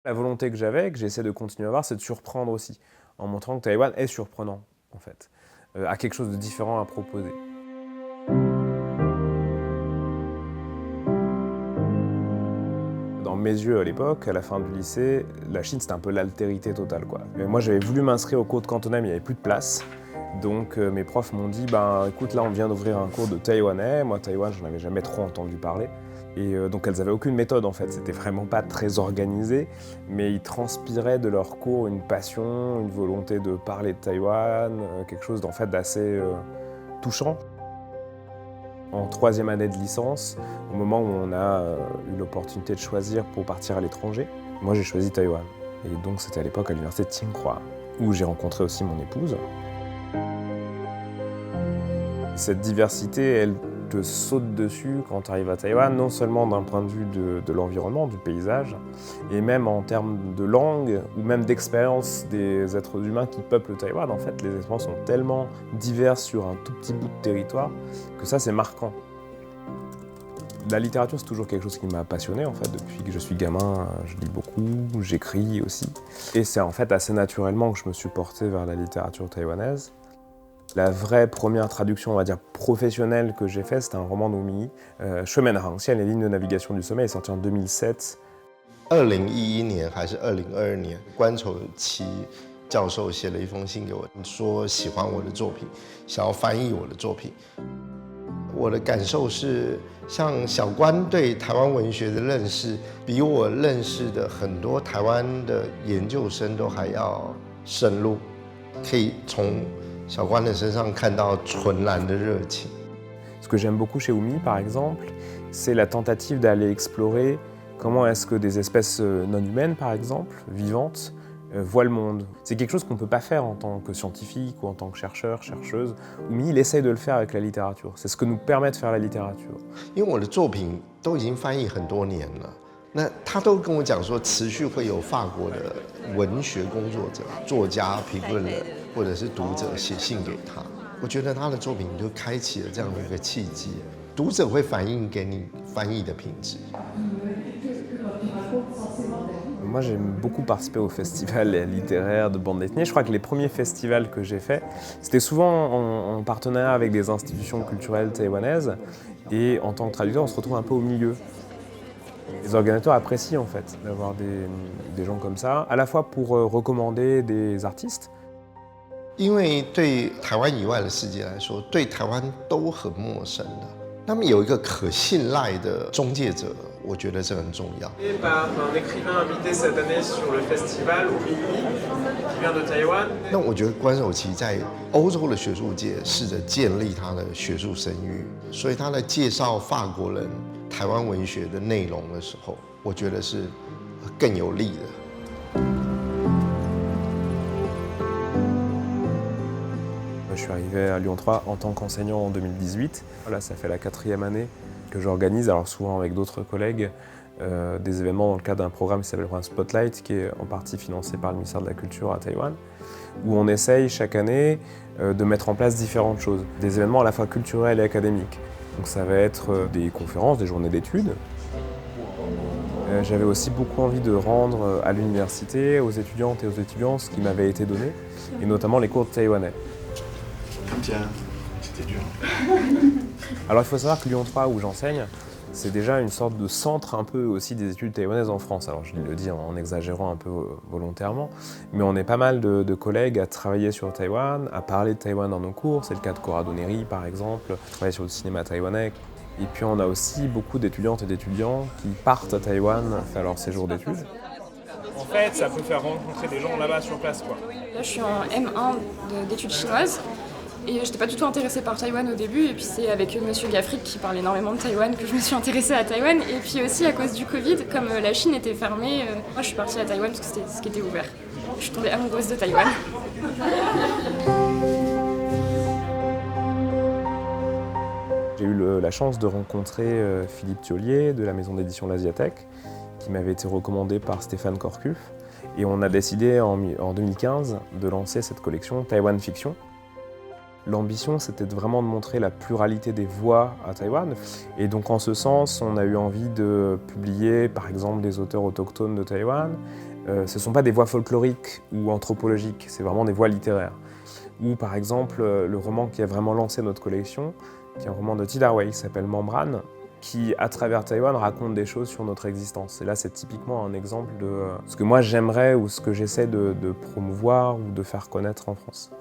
La volonté que j'avais, que j'essaie de continuer à avoir, c'est de surprendre aussi, en montrant que Taïwan est surprenant, en fait, a quelque chose de différent à proposer. Dans mes yeux, à l'époque, à la fin du lycée, la Chine, c'était un peu l'altérité totale, quoi. Mais moi, j'avais voulu m'inscrire au cours de cantonais, mais il n'y avait plus de place. Donc mes profs m'ont dit, ben écoute, là on vient d'ouvrir un cours de taïwanais. Moi, Taïwan, j'en avais jamais trop entendu parler. Et donc elles avaient aucune méthode en fait, c'était vraiment pas très organisé, mais ils transpiraient de leur cours une passion, une volonté de parler de Taïwan, quelque chose en fait d'assez touchant. En troisième année de licence, au moment où on a eu l'opportunité de choisir pour partir à l'étranger, moi j'ai choisi Taïwan. Et donc c'était à l'époque à l'université de Tsinghua, où j'ai rencontré aussi mon épouse. Cette diversité, elle te saute dessus quand tu arrives à Taïwan, non seulement d'un point de vue de l'environnement, du paysage, et même en termes de langue, ou même d'expérience des êtres humains qui peuplent Taïwan. En fait, les expériences sont tellement diverses sur un tout petit bout de territoire que ça, c'est marquant. La littérature, c'est toujours quelque chose qui m'a passionné, en fait. Depuis que je suis gamin, je lis beaucoup, j'écris aussi. Et c'est en fait assez naturellement que je me suis porté vers la littérature taïwanaise. La vraie première traduction, on va dire, professionnelle que j'ai faite, c'était un roman d'Oumi, Shumenhangxian, les lignes de navigation du sommet, est sorti en 2007. 2011年还是2022年，关丑琪教授写了一封信给我，说喜欢我的作品，想要翻译我的作品。我的感受是，像小关对台湾文学的认识，比我认识的很多台湾的研究生都还要深入，可以从小关的身上看到纯然的热情。Ce que j'aime beaucoup chez Oumi, par exemple, c'est la tentative d'aller explorer comment est-ce que des espèces non humaines, par exemple, vivantes, voient le monde. C'est quelque chose qu'on ne peut pas faire en tant que scientifique ou en tant que chercheur, chercheuse. Oumi, il essaye de le faire avec la littérature. C'est ce que nous permet de faire la littérature. 因为我的作品都已经翻译很多年了，那他都跟我讲说，持续会有法国的文学工作者、作家、评论人或者是读者写信给他。我觉得他的作品就开启了这样的一个契机，读者会反映给你翻译的品质。Moi, j'aime beaucoup participer aux festivals littéraires de bande dessinée. Je crois que les premiers festivals que j'ai faits, c'était souvent en partenariat avec des institutions culturelles taïwanaises. Et en tant que traducteur, on se retrouve un peu au milieu. Les organisateurs apprécient en fait d'avoir des gens comme ça, à la fois pour recommander des artistes. 因为对台湾以外的世界来说，对台湾都很陌生的。那么有一个可信赖的中介者，我觉得这很重要。Par un écrivain invité cette année sur le festival Oumi, qui vient de Taïwan. 那我觉得关守琪在欧洲的学术界试着建立他的学术声誉，所以他在介绍法国人台湾文学的内容的时候，我觉得是更有利的。Je suis arrivé à Lyon 3 en tant qu'enseignant en 2018. Voilà, ça fait la 4e année que j'organise, alors souvent avec d'autres collègues, des événements dans le cadre d'un programme qui s'appelle Spotlight, qui est en partie financé par le ministère de la Culture à Taïwan, où on essaye chaque année de mettre en place différentes choses, des événements à la fois culturels et académiques. Donc ça va être des conférences, des journées d'études. J'avais aussi beaucoup envie de rendre à l'université, aux étudiantes et aux étudiants ce qui m'avait été donné, et notamment les cours de taïwanais. Tiens, c'était dur. Alors il faut savoir que Lyon 3, où j'enseigne, c'est déjà une sorte de centre un peu aussi des études taïwanaises en France. Alors je le dis en exagérant un peu volontairement, mais on est pas mal de collègues à travailler sur Taïwan, à parler de Taïwan dans nos cours. C'est le cas de Cora Doneri par exemple, travailler sur le cinéma taïwanais. Et puis on a aussi beaucoup d'étudiantes et d'étudiants qui partent à Taïwan faire leur séjour d'études. En fait, ça peut faire rencontrer des gens là-bas sur place, quoi. Là, je suis en M1 d'études chinoises. Et j'étais pas du tout intéressée par Taïwan au début, et puis c'est avec Monsieur Gaffric qui parle énormément de Taïwan que je me suis intéressée à Taïwan. Et puis aussi à cause du Covid, comme la Chine était fermée, moi je suis partie à Taïwan parce que c'était ce qui était ouvert. Je suis tombée amoureuse de Taïwan. J'ai eu la chance de rencontrer Philippe Thiollier de la maison d'édition L'Asiathèque, qui m'avait été recommandé par Stéphane Corcuff. Et on a décidé en 2015 de lancer cette collection Taïwan Fiction. L'ambition, c'était vraiment de montrer la pluralité des voix à Taïwan. Et donc en ce sens, on a eu envie de publier par exemple des auteurs autochtones de Taïwan. Ce ne sont pas des voix folkloriques ou anthropologiques, c'est vraiment des voix littéraires. Ou par exemple, le roman qui a vraiment lancé notre collection, qui est un roman de Tida Wei, qui s'appelle Membran, qui, à travers Taïwan, raconte des choses sur notre existence. Et là, c'est typiquement un exemple de ce que moi j'aimerais ou ce que j'essaie de promouvoir ou de faire connaître en France.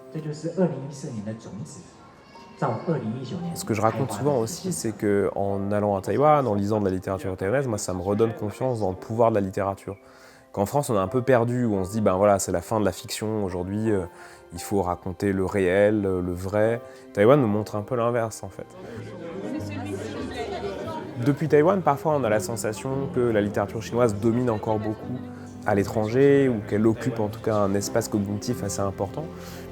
Ce que je raconte souvent aussi, c'est qu'en allant à Taïwan, en lisant de la littérature taïwanaise, moi, ça me redonne confiance dans le pouvoir de la littérature. Qu'en France, on est un peu perdu, où on se dit, ben voilà, c'est la fin de la fiction, aujourd'hui, il faut raconter le réel, le vrai. Taïwan nous montre un peu l'inverse, en fait. Depuis Taïwan, parfois, on a la sensation que la littérature chinoise domine encore beaucoup à l'étranger, ou qu'elle occupe en tout cas un espace cognitif assez important.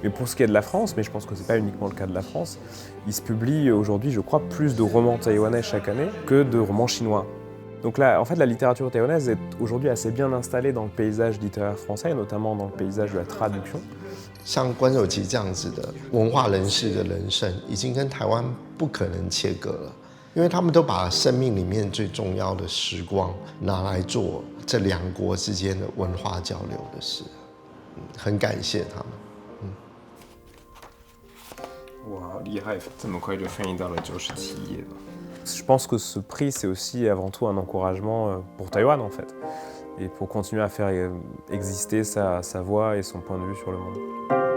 Mais pour ce qui est de la France, mais je pense que ce n'est pas uniquement le cas de la France, il se publie aujourd'hui, je crois, plus de romans taïwanais chaque année que de romans chinois. Donc là, en fait, la littérature taïwanaise est aujourd'hui assez bien installée dans le paysage littéraire français, notamment dans le paysage de la traduction. 像关守琪这样子的文化人士的人生，已经跟台湾不可能切割了，因为他们都把生命里面最重要的时光拿来做这两国之间的文化交流的事，很感谢他们。哇，厉害！这么快就翻译到了97页了。Je pense que ce prix, c'est aussi avant tout un encouragement pour Taïwan, en fait, et pour continuer à faire exister sa voix et son point de vue sur le monde.